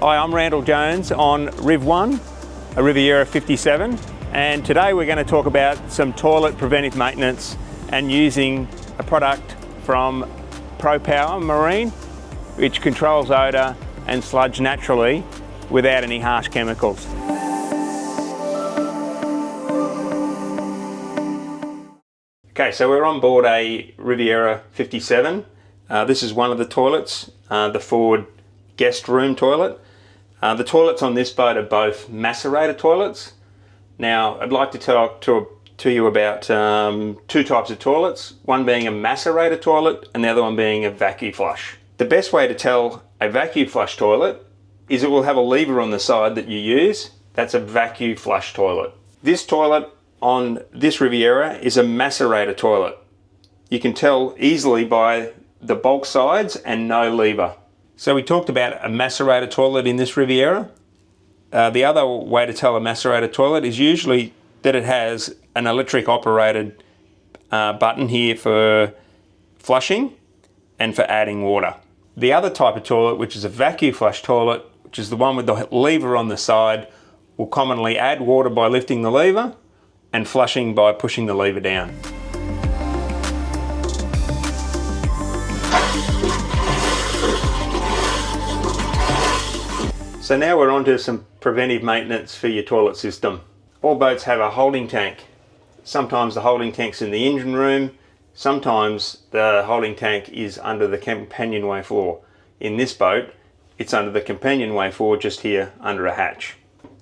Hi, I'm Randall Jones on Riv 1, a Riviera 57, and today we're going to talk about some toilet preventive maintenance and using a product from ProPower Marine, which controls odour and sludge naturally without any harsh chemicals. Okay, so we're on board a Riviera 57. This is one of the toilets, the forward guest room toilet. The toilets on this boat are both macerator toilets. Now, I'd like to talk to you about two types of toilets, one being a macerator toilet and the other one being a vacuum flush. The best way to tell a vacuum flush toilet is it will have a lever on the side that you use. That's a vacuum flush toilet. This toilet on this Riviera is a macerator toilet. You can tell easily by the bulk sides and no lever. So we talked about a macerator toilet in this Riviera. The other way to tell a macerator toilet is usually that it has an electric operated button here for flushing and for adding water. The other type of toilet, which is a vacuum flush toilet, which is the one with the lever on the side, will commonly add water by lifting the lever and flushing by pushing the lever down. So now we're on to some preventive maintenance for your toilet system. All boats have a holding tank. Sometimes the holding tank's in the engine room, sometimes the holding tank is under the companionway floor. In this boat, it's under the companionway floor just here under a hatch.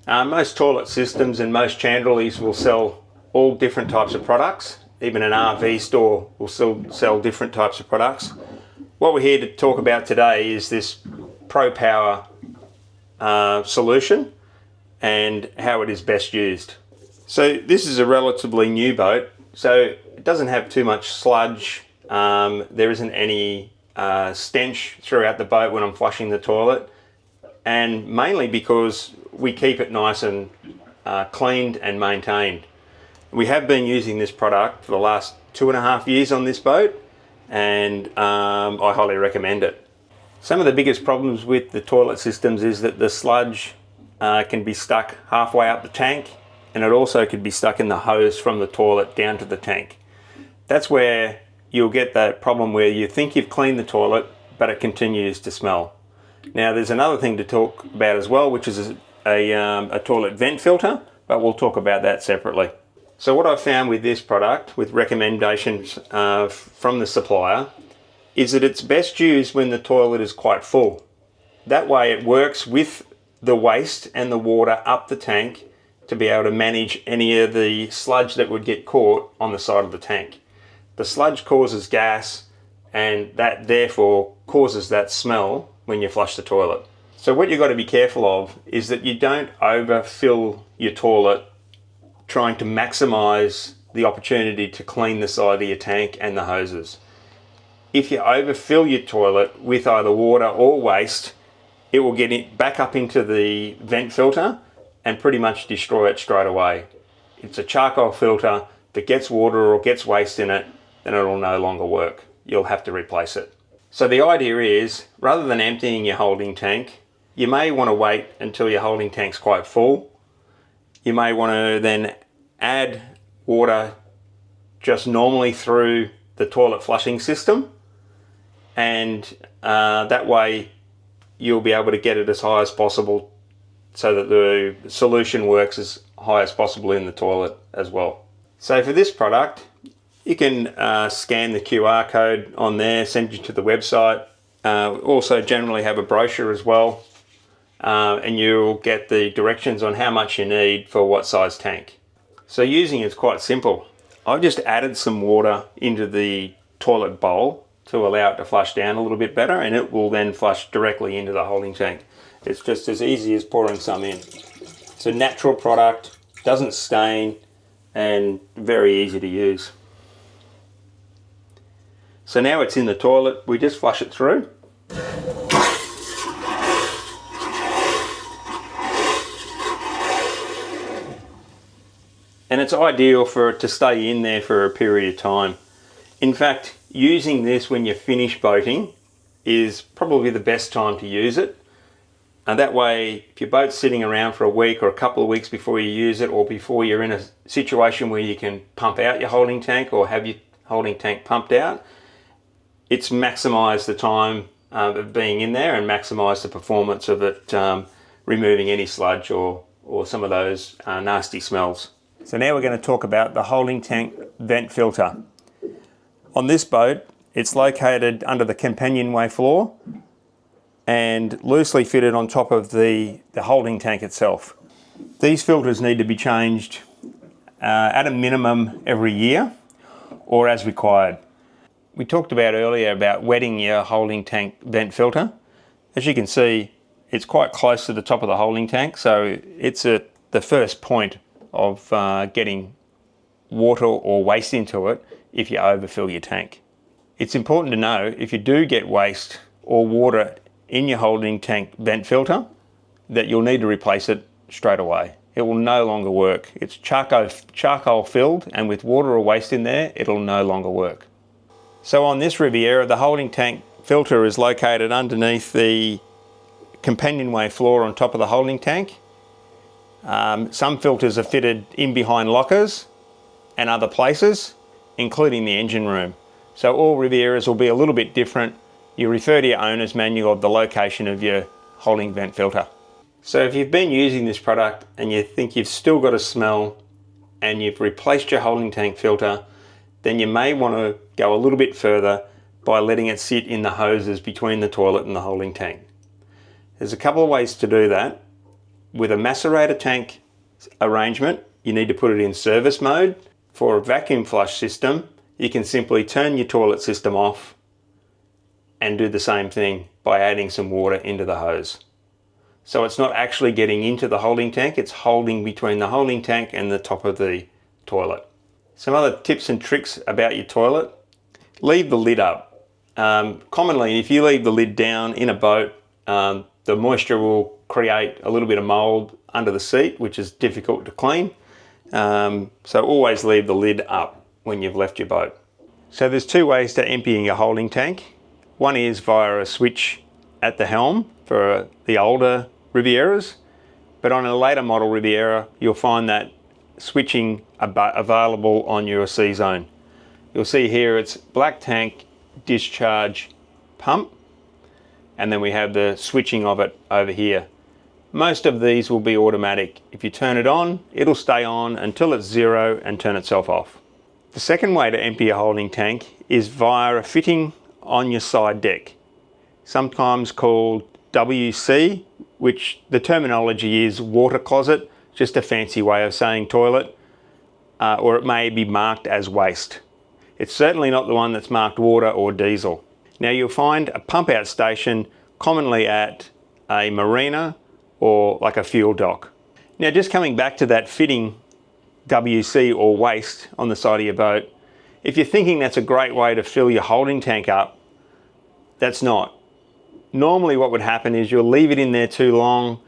Most toilet systems and most chandleries will sell all different types of products. Even an RV store will still sell different types of products. What we're here to talk about today is this ProPower solution and how it is best used. So this is a relatively new boat, so it doesn't have too much sludge. There isn't any stench throughout the boat when I'm flushing the toilet, and mainly because we keep it nice and cleaned and maintained. We have been using this product for the last 2.5 years on this boat, and I highly recommend it. Some of the biggest problems with the toilet systems is that the sludge can be stuck halfway up the tank, and it also could be stuck in the hose from the toilet down to the tank. That's where you'll get that problem where you think you've cleaned the toilet, but it continues to smell. Now there's another thing to talk about as well, which is a toilet vent filter, but we'll talk about that separately. So what I've found with this product, with recommendations from the supplier, is that it's best used when the toilet is quite full. That way it works with the waste and the water up the tank to be able to manage any of the sludge that would get caught on the side of the tank. The sludge causes gas, and that therefore causes that smell when you flush the toilet. So what you've got to be careful of is that you don't overfill your toilet trying to maximize the opportunity to clean the side of your tank and the hoses. If you overfill your toilet with either water or waste, it will get it back up into the vent filter and pretty much destroy it straight away. It's a charcoal filter. If it gets water or gets waste in it, then it will no longer work. You'll have to replace it. So the idea is, rather than emptying your holding tank, you may want to wait until your holding tank's quite full. You may want to then add water just normally through the toilet flushing system, and that way you'll be able to get it as high as possible so that the solution works as high as possible in the toilet as well. So for this product, you can scan the QR code on there, send you to the website. Also generally have a brochure as well, and you'll get the directions on how much you need for what size tank. So using it's quite simple. I've just added some water into the toilet bowl to allow it to flush down a little bit better, and it will then flush directly into the holding tank. It's just as easy as pouring some in. It's a natural product, doesn't stain, and very easy to use. So now it's in the toilet, we just flush it through. And it's ideal for it to stay in there for a period of time. In fact, using this when you finish boating is probably the best time to use it. And that way, if your boat's sitting around for a week or a couple of weeks before you use it, or before you're in a situation where you can pump out your holding tank or have your holding tank pumped out, it's maximised the time of being in there and maximised the performance of it, removing any sludge or some of those nasty smells. So now we're going to talk about the holding tank vent filter. On this boat, it's located under the companionway floor and loosely fitted on top of the holding tank itself. These filters need to be changed at a minimum every year or as required. We talked about earlier about wetting your holding tank vent filter. As you can see, it's quite close to the top of the holding tank, so it's at the first point of getting water or waste into it if you overfill your tank. It's important to know if you do get waste or water in your holding tank vent filter that you'll need to replace it straight away. It will no longer work. It's charcoal filled, and with water or waste in there, it'll no longer work. So on this Riviera, the holding tank filter is located underneath the companionway floor on top of the holding tank. Some filters are fitted in behind lockers and other places, including the engine room. So all Rivieras will be a little bit different. You refer to your owner's manual of the location of your holding vent filter. So if you've been using this product and you think you've still got a smell and you've replaced your holding tank filter, then you may want to go a little bit further by letting it sit in the hoses between the toilet and the holding tank. There's a couple of ways to do that. With a macerator tank arrangement, you need to put it in service mode. For a vacuum flush system, you can simply turn your toilet system off and do the same thing by adding some water into the hose. So it's not actually getting into the holding tank, it's holding between the holding tank and the top of the toilet. Some other tips and tricks about your toilet. Leave the lid up. Commonly, if you leave the lid down in a boat, the moisture will create a little bit of mold under the seat, which is difficult to clean. So always leave the lid up when you've left your boat. So there's two ways to emptying your holding tank. One is via a switch at the helm for the older Rivieras, but on a later model Riviera, you'll find that switching available on your C-zone. You'll see here it's black tank, discharge, pump, and then we have the switching of it over here. Most of these will be automatic. If you turn it on, it'll stay on until it's zero and turn itself off. The second way to empty a holding tank is via a fitting on your side deck, sometimes called WC, which the terminology is water closet, just a fancy way of saying toilet, or it may be marked as waste. It's certainly not the one that's marked water or diesel. Now you'll find a pump out station commonly at a marina or like a fuel dock. Now just coming back to that fitting WC or waste on the side of your boat, if you're thinking that's a great way to fill your holding tank up, that's not. Normally what would happen is you'll leave it in there too long,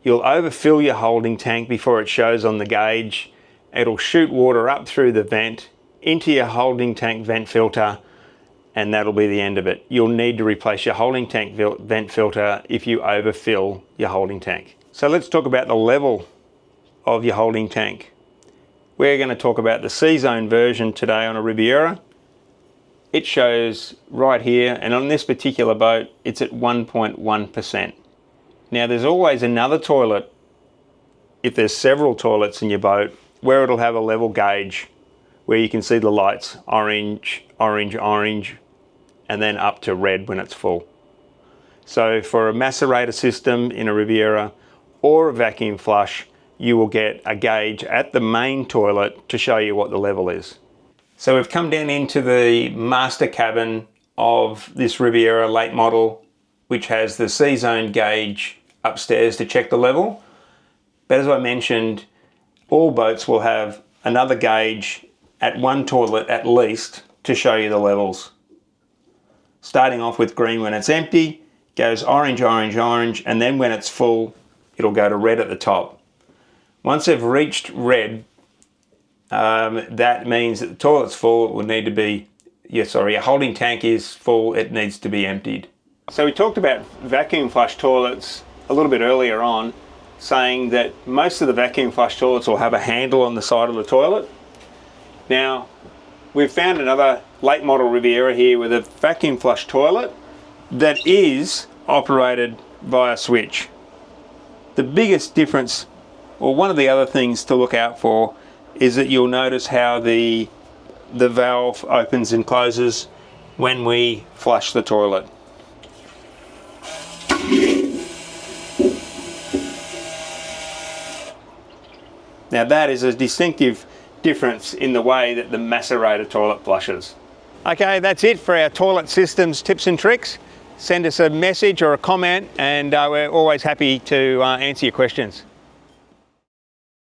you'll overfill your holding tank before it shows on the gauge, it'll shoot water up through the vent into your holding tank vent filter, and that'll be the end of it. You'll need to replace your holding tank vent filter if you overfill your holding tank. So let's talk about the level of your holding tank. We're going to talk about the C-zone version today on a Riviera. It shows right here, and on this particular boat, it's at 1.1%. Now there's always another toilet, if there's several toilets in your boat, where it'll have a level gauge where you can see the lights, orange, orange, orange, and then up to red when it's full. So for a macerator system in a Riviera or a vacuum flush, you will get a gauge at the main toilet to show you what the level is. So we've come down into the master cabin of this Riviera late model, which has the C-zone gauge upstairs to check the level. But as I mentioned, all boats will have another gauge at one toilet at least to show you the levels. Starting off with green when it's empty, goes orange, orange, orange, and then when it's full, it'll go to red at the top. Once they've reached red, that means that the toilet's full. It will need to be, your holding tank is full, it needs to be emptied. So we talked about vacuum flush toilets a little bit earlier on saying that most of the vacuum flush toilets will have a handle on the side of the toilet. Now, we've found another late model Riviera here with a vacuum flush toilet that is operated via switch. The biggest difference, or one of the other things to look out for, is that you'll notice how the valve opens and closes when we flush the toilet. Now that is a distinctive difference in the way that the macerator toilet flushes. Okay, that's it for our toilet systems tips and tricks. Send us a message or a comment, and we're always happy to answer your questions.